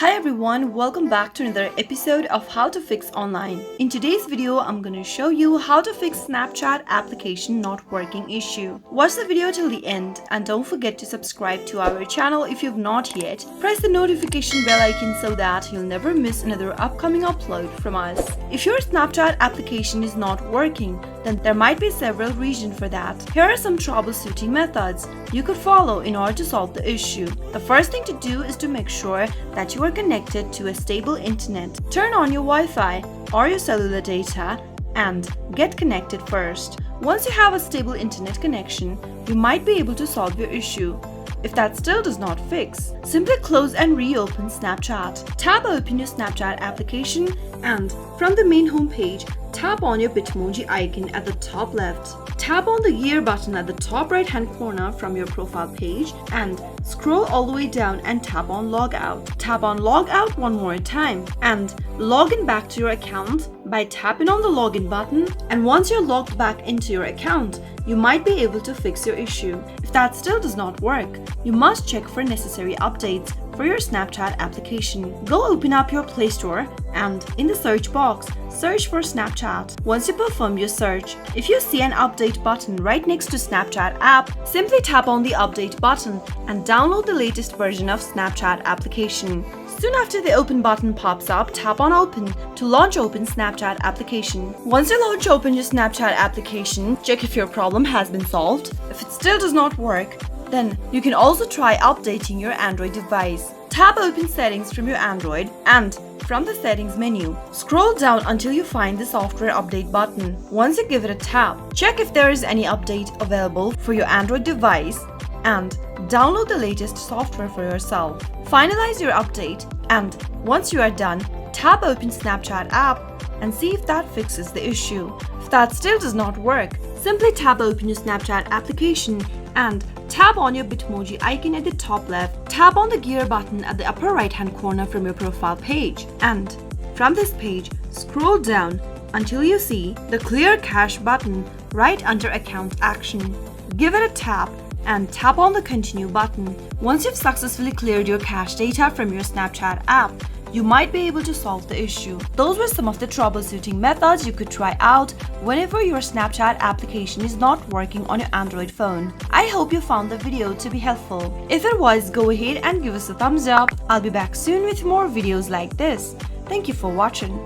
Hi everyone, welcome back to another episode of How to Fix Online. In today's video, I'm going to show you how to fix Snapchat application not working issue. Watch the video till the end and don't forget to subscribe to our channel if you've not yet. Press the notification bell icon so that you'll never miss another upcoming upload from us. If your Snapchat application is not working, then there might be several reasons for that. Here are some troubleshooting methods you could follow in order to solve the issue. The first thing to do is to make sure that you are connected to a stable internet. Turn on your Wi-Fi or your cellular data and get connected first. Once you have a stable internet connection, you might be able to solve your issue. If that still does not fix, simply close and reopen Snapchat. Tap open your Snapchat application and from the main home page, tap on your Bitmoji icon at the top left. Tap on the gear button at the top right hand corner from your profile page and scroll all the way down and tap on Logout. Tap on Logout one more time and log in back to your account by tapping on the login button, and once you're logged back into your account, you might be able to fix your issue. If that still does not work, you must check for necessary updates for your Snapchat application. Go open up your Play Store and in the search box, search for Snapchat. Once you perform your search, if you see an update button right next to Snapchat app, simply tap on the update button and download the latest version of Snapchat application. Soon after the open button pops up, tap on open to launch open Snapchat application. Once you launch open your Snapchat application, check if your problem has been solved. If it still does not work, then you can also try updating your Android device. Tap open settings from your Android and from the settings menu, scroll down until you find the software update button. Once you give it a tap, check if there is any update available for your Android device and download the latest software for yourself. Finalize your update and once you are done, tap open Snapchat app and see if that fixes the issue. If that still does not work, simply tap open your Snapchat application and tap on your Bitmoji icon at the top left. Tap on the gear button at the upper right hand corner from your profile page and from this page, scroll down until you see the Clear Cache button right under Account Action. Give it a tap and tap on the Continue button. Once you've successfully cleared your cache data from your Snapchat app, you might be able to solve the issue. Those were some of the troubleshooting methods you could try out whenever your Snapchat application is not working on your Android phone. I hope you found the video to be helpful. If it was, go ahead and give us a thumbs up. I'll be back soon with more videos like this. Thank you for watching.